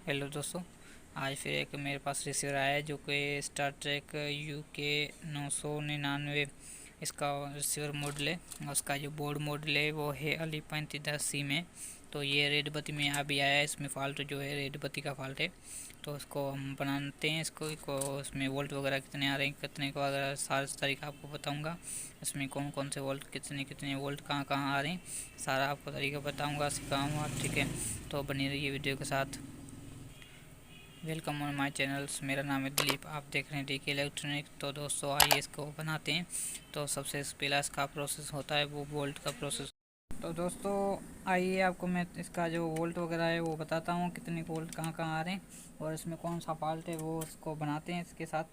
Hello दोस्तों, आज फिर एक मेरे पास रिसीवर आया है जो कि स्टार ट्रेक UK 999 इसका रिसीवर मॉडल है। उसका जो बोर्ड मॉडल है वो है अली 3510C में। तो ये रेड बत्ती में अभी आया है। इसमें फॉल्ट जो है रेड बत्ती का फॉल्ट है। तो उसको हम बनाते हैं। इसको उसमें वोल्ट वगैरह कितने आ रहे हैं, कितने को वगैरह सारा तरीका आपको बताऊंगा। इसमें कौन कौन से वोल्ट कितने कितने वोल्ट कहाँ कहाँ आ रहे हैं, सारा आपको तरीका बताऊंगा, सिखाऊंगा। ठीक है, तो बनी रहिए वीडियो के साथ। Welcome on my channels. मेरा नाम है दिलीप, आप देख रहे हैं DK इलेक्ट्रॉनिक। तो दोस्तों आइए इसको बनाते हैं। तो सबसे पहला इसका प्रोसेस होता है वो वोल्ट का प्रोसेस। तो दोस्तों आइए आपको मैं इसका जो वोल्ट वगैरह है वो बताता हूँ, कितने वोल्ट कहाँ कहाँ आ रहे हैं और इसमें कौन सा फॉल्ट है वो इसको बनाते हैं इसके साथ।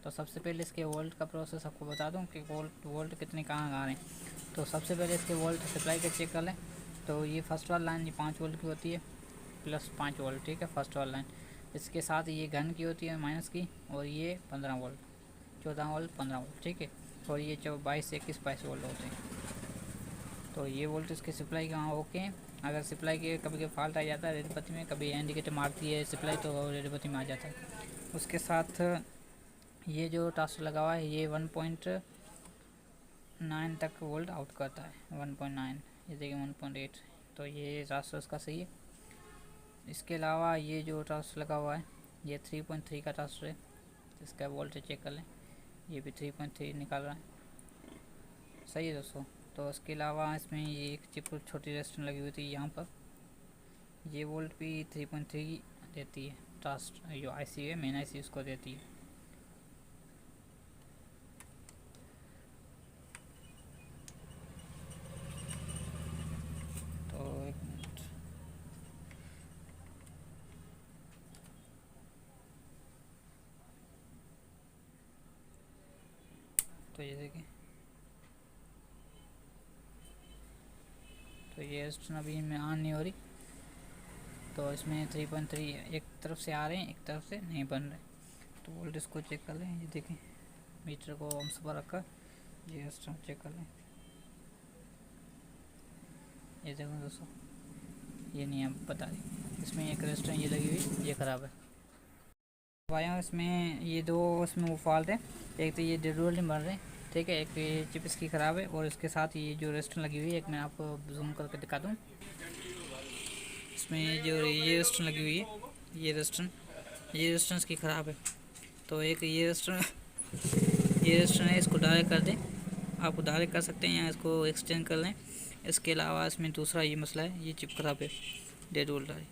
तो सबसे पहले इसके वोल्ट का प्रोसेस आपको बता दूँ कि वोल्ट कितने कहाँ आ रहे हैं। तो सबसे पहले इसके वोल्ट सप्लाई का चेक कर लें। तो ये फर्स्ट वाली लाइन ये 5 वोल्ट की होती है, प्लस 5 वोल्ट। ठीक है, फर्स्ट वाली लाइन। इसके साथ ये घन की होती है माइनस की, और ये 15 वोल्ट, 14 वोल्ट, 15 वोल्ट। ठीक है, और ये 22 21 22 वोल्ट होते हैं। तो ये वोल्ट इसके सप्लाई कहाँ ओके हैं। अगर सप्लाई के कभी कभी फॉल्ट आ जाता है रेड बत्ती में, कभी इंडिकेटर मारती है सप्लाई तो रेड बत्ती में आ जाता है। उसके साथ ये जो ट्रांसफर लगा हुआ है ये 1.9 तक वोल्ट आउट करता है। 1.9, ये देखिए 1.8। तो ये ट्रांसफर उसका सही है। इसके अलावा ये जो ट्रांसफर लगा हुआ है ये 3.3 का ट्रांसफर है। इसका वोल्टेज चेक कर लें, ये भी 3.3 निकाल रहा है, सही है दोस्तों। तो इसके अलावा इसमें ये एक चिप छोटी रेजिस्टेंस लगी हुई थी यहाँ पर, ये वोल्ट भी 3.3 देती है। ट्रांसफर जो IC है, मेन IC उसको देती है। तो एक मिनट, तो ये देखिए, तो ये रेजिस्टेंस अभी में ऑन नहीं हो रही। तो इसमें 3.3 एक तरफ से आ रहे हैं, एक तरफ से नहीं बन रहे। तो वोल्टेज को चेक कर लें, ये देखें मीटर को ओम्स पर रखकर ये रेजिस्टेंस चेक कर लें। ये देखो दोस्तों, ये नहीं है बता रही। इसमें एक रेजिस्टेंस ये लगी हुई, ये ख़राब है। वाया इसमें ये दो, इसमें वो फॉल्ट है। एक तो ये डेडोल नहीं बन रहे, ठीक है, एक ये चिप इसकी ख़राब है, और इसके साथ ये जो रेजिस्टेंस लगी हुई है, एक मैं आपको जूम करके दिखा दूँ। इसमें जो ये रेजिस्टेंस लगी हुई है, ये रेजिस्टेंस की ख़राब है। तो एक ये रेजिस्टेंस है, इसको डायरेक्ट कर दें। आप डायरेक्ट कर सकते हैं या इसको एक्सचेंज कर लें। इसके अलावा इसमें दूसरा ये मसला है, ये चिप ख़राब है, डेड वोल्ट है।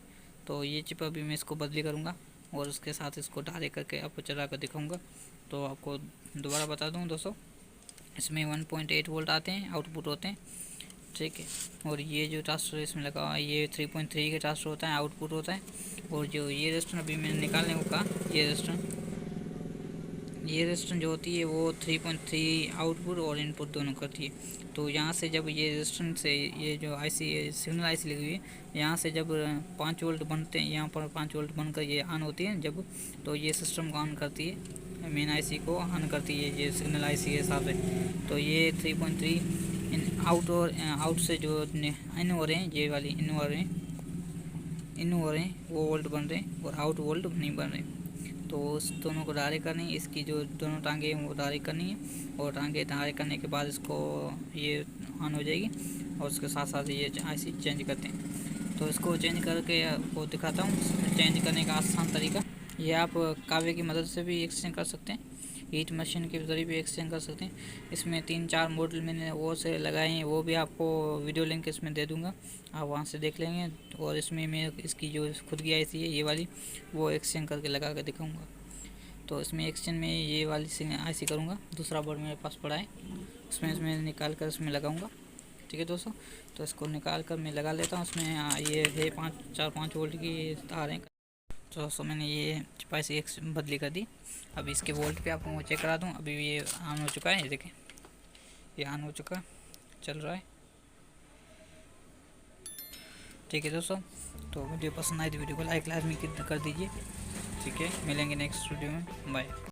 तो ये चिप अभी मैं इसको बदली करूँगा और उसके साथ इसको डायरेक्ट करके आपको चला कर दिखाऊँगा। तो आपको दोबारा बता दूँ दोस्तों, इसमें 1.8 वोल्ट आते हैं, आउटपुट होते हैं, ठीक है। और ये जो ट्रांसफर इसमें लगा हुआ है ये 3.3 का ट्रांसफर होता है, आउटपुट होता है। और जो ये रेजिस्टेंस अभी मैंने निकालने को कहा, ये रेजिस्टेंस जो होती है वो 3.3 आउटपुट और इनपुट दोनों करती है। तो यहाँ से जब ये रेजिस्टेंस से ये जो IC सिग्नल IC लगी हुई है, यहाँ से जब 5 वोल्ट बनते हैं, यहाँ पर 5 वोल्ट बनकर ये ऑन होती है जब, तो ये सिस्टम को ऑन करती है, मेन IC को ऑन करती है ये सिग्नल IC के हिसाब से। तो ये 3.3 आउट और आउट से जो इन हो रहे हैं, ये वाली इन हो रहे हैं वो वोल्ट बन रहे हैं, और आउट वोल्ट नहीं बन रहे। तो उस दोनों को डायरेक्ट करनी है, इसकी जो दोनों टांगे हैं वो डायरेक्ट करनी है, और टांगे डायरेक्ट करने के बाद इसको ये ऑन हो जाएगी। और उसके साथ साथ ये IC चेंज करते हैं। तो इसको चेंज करके आपको दिखाता हूँ चेंज करने का आसान तरीका। ये आप कावे की मदद से भी एक्सचेंज कर सकते हैं, हीट मशीन के जरिए भी एक्सचेंज कर सकते हैं। इसमें 3-4 मॉडल मैंने वो से लगाए हैं, वो भी आपको वीडियो लिंक इसमें दे दूंगा, आप वहाँ से देख लेंगे। और इसमें मैं इसकी जो खुद की IC है ये वाली, वो एक्सचेंज करके लगा कर दिखाऊँगा। तो इसमें एक्सचेंज में ये वाली IC करूँगा। दूसरा बोर्ड मेरे पास पड़ा है, इसमें निकाल कर इसमें लगाऊँगा, ठीक है दोस्तों। तो इसको निकाल कर मैं लगा लेता हूँ। उसमें ये है 4-5 वोल्ट की तार हैं। तो दोस्तों मैंने ये चिपाई एक बदली कर दी। अभी इसके वोल्ट पे आपको चेक करा दूँ। अभी ये ऑन हो चुका है, ये देखें ये ऑन हो चुका है, चल रहा है, ठीक है दोस्तों। तो वीडियो पसंद आई तो वीडियो को लाइक लाजमी कर दीजिए, ठीक है। मिलेंगे नेक्स्ट वीडियो में, बाय।